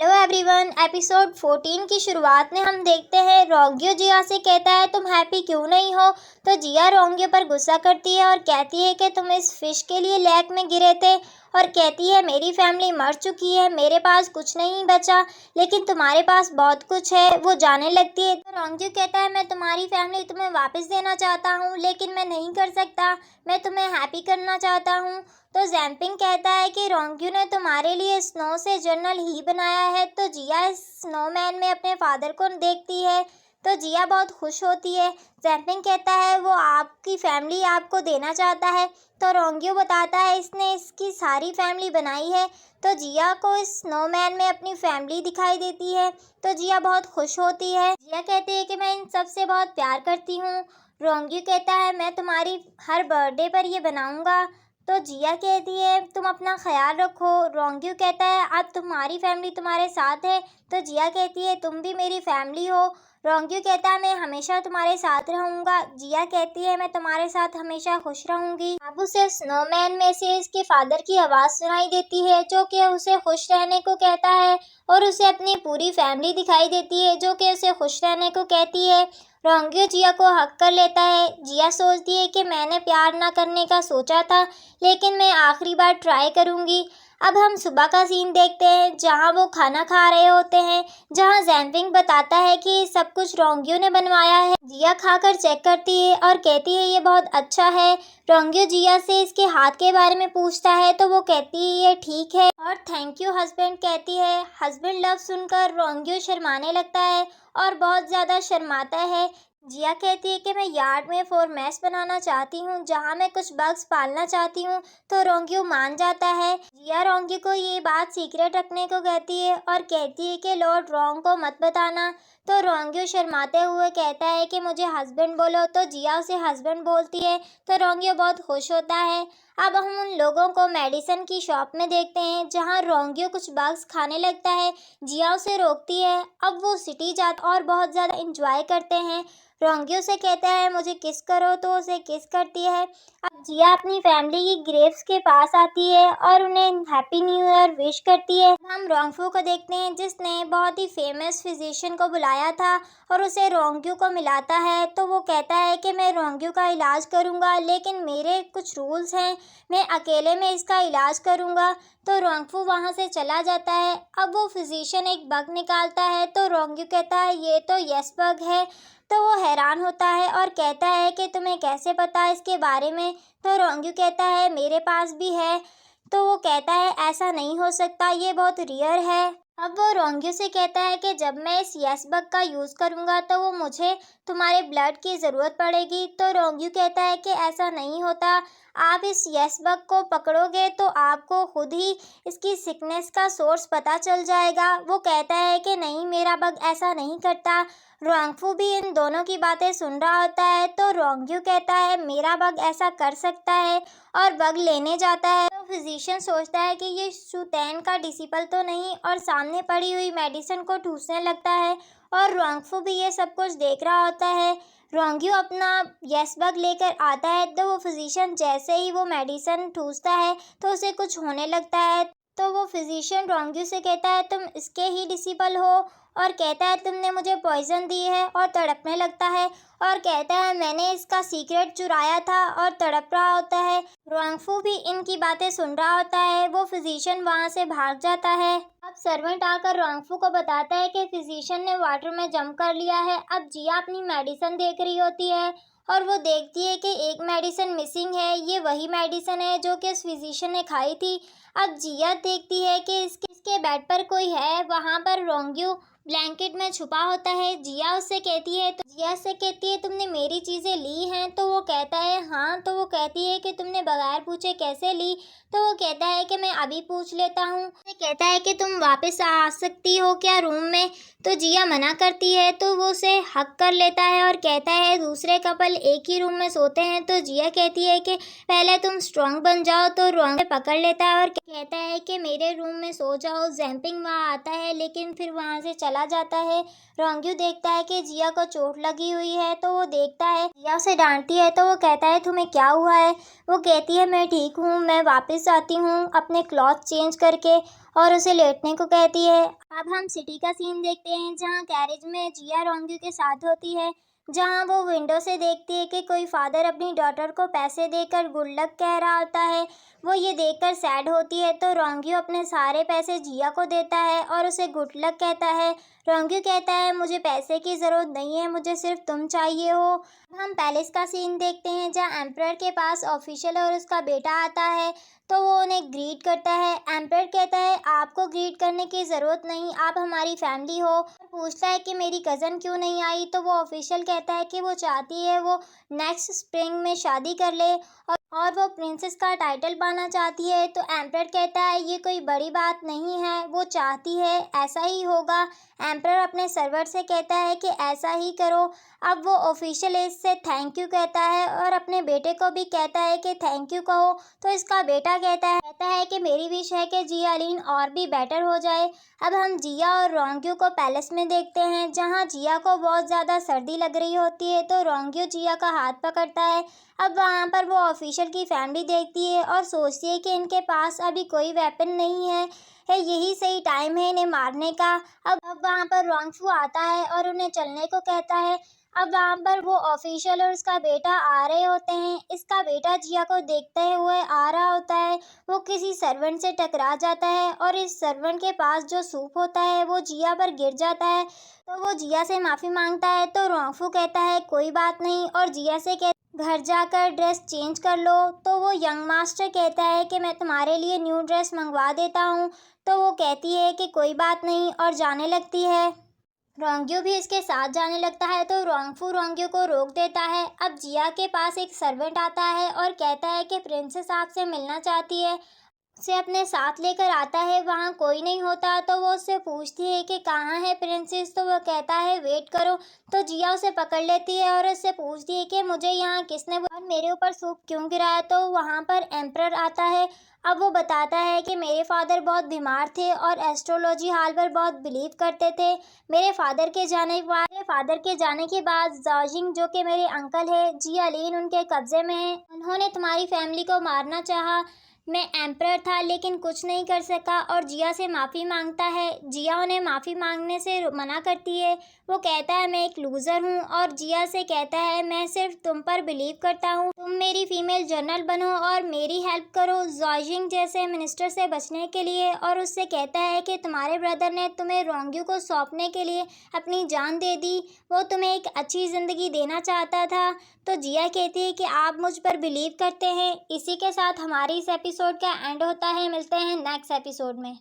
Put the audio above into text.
Hello everyone. Episode 14 की शुरुआत में हम देखते हैं रोंग्यो जिया से कहता है तुम हैप्पी क्यों नहीं हो। तो जिया रोंग्यो पर गुस्सा करती है और कहती है कि तुम इस फिश के लिए लेक में गिरे थे और कहती है मेरी फैमिली मर चुकी है, मेरे पास कुछ नहीं बचा, लेकिन तुम्हारे पास बहुत कुछ है। वो जाने लगती है तो रोंग्यो कहता है मैं तुम्हारी फैमिली तुम्हें वापस देना चाहता हूँ, लेकिन मैं नहीं कर सकता, मैं तुम्हें हैप्पी करना चाहता हूँ। तो जैम्पिंग कहता है कि रोंग्यो ने तुम्हारे लिए स्नो से जर्नल ही बनाया है। तो जिया इस स्नोमैन में अपने फादर को देखती है तो जिया बहुत खुश होती है। जैम्पिंग कहता है वो आपकी फैमिली आपको देना चाहता है। तो रोंग्यो बताता है इसने इसकी सारी फैमिली बनाई है। तो जिया को इस स्नोमैन में अपनी फैमिली दिखाई देती है तो जिया बहुत खुश होती है। जिया कहती है कि मैं इन सब से बहुत प्यार करती हूँ। रोंग्यो कहता है मैं तुम्हारी हर बर्थडे पर ये बनाऊँगा। तो जिया कहती है तुम अपना ख्याल रखो। रोंग्यो कहता है अब तुम्हारी फैमिली तुम्हारे साथ है। तो जिया कहती है तुम भी मेरी फैमिली हो। रोंग्यो कहता है मैं हमेशा तुम्हारे साथ रहूँगा। जिया कहती है मैं तुम्हारे साथ हमेशा खुश रहूँगी। अब उसे स्नोमैन में से इसके फादर की आवाज़ सुनाई देती है जो कि उसे खुश रहने को कहता है और उसे अपनी पूरी फैमिली दिखाई देती है जो कि उसे खुश रहने को कहती है। रोंग्यो जिया को हक कर लेता है। जिया सोचती है कि मैंने प्यार ना करने का सोचा था, लेकिन मैं आखिरी बार ट्राई करूँगी। अब हम सुबह का सीन देखते हैं जहाँ वो खाना खा रहे होते हैं, जहाँ जैम्पिंग बताता है कि सब कुछ रोंग्यो ने बनवाया है। जिया खाकर चेक करती है और कहती है ये बहुत अच्छा है। रोंग्यो जिया से इसके हाथ के बारे में पूछता है तो वो कहती है ये ठीक है और थैंक यू हस्बैंड कहती है। हस्बैंड लव सुनकर रोंग्यो शर्माने लगता है और बहुत ज़्यादा शर्माता है। जिया कहती है कि मैं यार्ड में फॉर्मेस बनाना चाहती हूँ जहाँ मैं कुछ बग्स पालना चाहती हूँ। तो रोंग्यो मान जाता है। जिया रोंग्यो को ये बात सीक्रेट रखने को कहती है और कहती है कि लॉर्ड रोंग को मत बताना। तो रोंग्यो शर्माते हुए कहता है कि मुझे हस्बैंड बोलो। तो जिया उसे हस्बैंड बोलती है तो रोंग्यो बहुत खुश होता है। अब हम उन लोगों को मेडिसिन की शॉप में देखते हैं जहाँ रोंग्यो कुछ बग्स खाने लगता है। जिया उसे रोकती है। अब वो सिटी जाता और बहुत ज़्यादा इंजॉय करते हैं। रोंग्यो से कहता है मुझे किस करो तो उसे किस करती है। अब जिया अपनी फैमिली की ग्रेव्स के पास आती है और उन्हें हैप्पी न्यू ईयर विश करती है। हम रोंगफू को देखते हैं जिसने बहुत ही फेमस फिजिशियन को बुलाया था और उसे रोंग्यो को मिलाता है। तो वो कहता है कि मैं रोंग्यो का इलाज करूँगा, लेकिन मेरे कुछ रूल्स हैं, मैं अकेले में इसका इलाज करूँगा। तो रोंगफू वहाँ से चला जाता है। अब वो फिजिशियन एक बग निकालता है तो रोंग्यो कहता है ये तो यस बग है। तो वो हैरान होता है और कहता है कि तुम्हें कैसे पता इसके बारे में। तो रोंग्यो कहता है मेरे पास भी है। तो वो कहता है ऐसा नहीं हो सकता, ये बहुत रेयर है। अब वो रोंग्यो से कहता है कि जब मैं इस यस बग का यूज़ करूँगा तो वो मुझे तुम्हारे ब्लड की ज़रूरत पड़ेगी। तो रोंग्यो कहता है कि ऐसा नहीं होता, आप इस यस बग को पकड़ोगे तो आपको खुद ही इसकी सिकनेस का सोर्स पता चल जाएगा। वो कहता है कि नहीं, मेरा बग ऐसा नहीं करता। रोंगफू भी इन दोनों की बातें सुन रहा होता है। तो रोंग्यो कहता है मेरा बग ऐसा कर सकता है और बग लेने जाता है। तो फिजिशियन सोचता है कि ये शुतैन का डिसिपल तो नहीं और सामने पड़ी हुई मेडिसिन को ठूसने लगता है और रोंगफू भी ये सब कुछ देख रहा होता है। रोंग्यो अपना यस बग लेकर आता है तो वो फिजिशियन जैसे ही वो मेडिसिन ठूसता है तो उसे कुछ होने लगता है। तो वो फिजिशियन रोंग्यो से कहता है तुम इसके ही डिसिपल हो और कहता है तुमने मुझे पॉइजन दी है और तड़पने लगता है और कहता है मैंने इसका सीक्रेट चुराया था और तड़प रहा होता है। रोंगफू भी इनकी बातें सुन रहा होता है। वो फिजिशियन वहाँ से भाग जाता है। अब सर्वेंट आकर रोंगफू को बताता है कि फिजिशियन ने वाटर में जंप कर लिया है। अब जिया अपनी मेडिसिन देख रही होती है और वो देखती है कि एक मेडिसिन मिसिंग है। ये वही मेडिसिन है जो कि इस फिजिशियन ने खाई थी। अब जिया देखती है कि इसके बेड पर कोई है। वहाँ पर रोंग्यो ब्लैंकेट में छुपा होता है। जिया उससे कहती है तुमने मेरी चीज़ें ली हैं। तो वो कहता है हाँ। तो वो कहती है कि तुमने बगैर पूछे कैसे ली। तो वो कहता है कि मैं अभी पूछ लेता हूँ। कहता है कि तुम वापस आ सकती हो क्या रूम में। तो जिया मना करती है तो वो उसे हक कर लेता है और कहता है दूसरे कपल एक ही रूम में सोते हैं। तो जिया कहती है कि पहले तुम स्ट्रॉन्ग बन जाओ। तो रोंग पकड़ लेता है और कहता है कि मेरे रूम में सो जाओ। जैम्पिंग वहाँ आता है लेकिन फिर वहाँ से चला चला जाता है। रोंगयू देखता है कि जिया को चोट लगी हुई है, तो वो देखता है जिया उसे डांटती है, तो वो कहता है तुम्हें क्या हुआ है। वो कहती है मैं ठीक हूँ, मैं वापस आती हूँ अपने क्लॉथ चेंज करके, और उसे लेटने को कहती है। अब हम सिटी का सीन देखते हैं जहाँ गैरेज में जिया रोंगयू के साथ होती है, जहाँ वो विंडो से देखती है कि कोई फादर अपनी डॉटर को पैसे देकर गुड लक कह रहा होता है। वो ये देखकर सैड होती है, तो रोंगयू अपने सारे पैसे जिया को देता है और उसे गुड लक कहता है। रोंगयू कहता है मुझे पैसे की ज़रूरत नहीं है, मुझे सिर्फ तुम चाहिए हो। अब हम पैलेस का सीन देखते हैं जहाँ एम्परर के पास ऑफिशियल और उसका बेटा आता है, तो वो उन्हें ग्रीट करता है। एम्परर कहता है आपको ग्रीट करने की ज़रूरत नहीं, आप हमारी फैमिली हो। पूछता है कि मेरी कज़न क्यों नहीं आई, तो वो ऑफिशियल कहता है कि वो चाहती है वो नेक्स्ट स्प्रिंग में शादी कर ले और वो प्रिंसेस का टाइटल पाना चाहती है। तो एम्परर कहता है ये कोई बड़ी बात नहीं है, वो चाहती है ऐसा ही होगा। एम्परर अपने सर्वर से कहता है कि ऐसा ही करो। अब वो ऑफिशियल इससे थैंक यू कहता है और अपने बेटे को भी कहता है कि थैंक यू कहो। तो इसका बेटा कहता है कि मेरी विश है कि जिया लीन और भी बेटर हो जाए। अब हम जिया और रोंगयू को पैलेस में देखते हैं जहाँ जिया को बहुत ज़्यादा सर्दी लग रही होती है, तो रोंगयू जिया का हाथ पकड़ता है। अब वहाँ पर वो ऑफिशियल की फैमिली देखती है और सोचती है कि इनके पास अभी कोई वेपन नहीं है, यही सही टाइम है इन्हें मारने का। अब वहाँ पर रोंगफू आता है और उन्हें चलने को कहता है। अब वहाँ पर वो ऑफिशियल और उसका बेटा आ रहे होते हैं। इसका बेटा जिया को देखते हुए आ रहा होता है। वो किसी सर्वेंट से टकरा जाता है और इस सर्वेंट के पास जो सूप होता है वो जिया पर गिर जाता है, तो वो जिया से माफ़ी मांगता है। तो रोंगफू कहता है कोई बात नहीं और जिया से घर जाकर ड्रेस चेंज कर लो। तो वो यंग मास्टर कहता है कि मैं तुम्हारे लिए न्यू ड्रेस मंगवा देता हूँ। तो वो कहती है कि कोई बात नहीं और जाने लगती है। रोंगयू भी इसके साथ जाने लगता है, तो रोंगफू रोंगयू को रोक देता है। अब जिया के पास एक सर्वेंट आता है और कहता है कि प्रिंसेस आपसे मिलना चाहती है, उसे अपने साथ लेकर आता है। वहाँ कोई नहीं होता, तो वो उससे पूछती है कि कहाँ है प्रिंसेस, तो वो कहता है वेट करो। तो जिया उसे पकड़ लेती है और उससे पूछती है कि मुझे यहाँ किसने और मेरे ऊपर सूप क्यों गिराया। तो वहाँ पर एम्परर आता है। अब वो बताता है कि मेरे फादर बहुत बीमार थे और एस्ट्रोलॉजी हाल पर बहुत बिलीव करते थे। मेरे फादर के जाने के बाद जाजिंग जो कि मेरे अंकल है जिया लीन उनके कब्जे में है। उन्होंने तुम्हारी फैमिली को मारना चाहा। मैं एम्परर था लेकिन कुछ नहीं कर सका और जिया से माफ़ी मांगता है। जिया उन्हें माफ़ी मांगने से मना करती है। वो कहता है मैं एक लूज़र हूँ और जिया से कहता है मैं सिर्फ तुम पर बिलीव करता हूँ, तुम मेरी फीमेल जनरल बनो और मेरी हेल्प करो जॉजिंग जैसे मिनिस्टर से बचने के लिए। और उससे कहता है कि तुम्हारे ब्रदर ने तुम्हें रोंगयू को सौंपने के लिए अपनी जान दे दी, वो तुम्हें एक अच्छी ज़िंदगी देना चाहता था। तो जिया कहती है कि आप मुझ पर बिलीव करते हैं। इसी के साथ हमारी इस एपिसोड का एंड होता है। मिलते हैं नेक्स्ट एपिसोड में।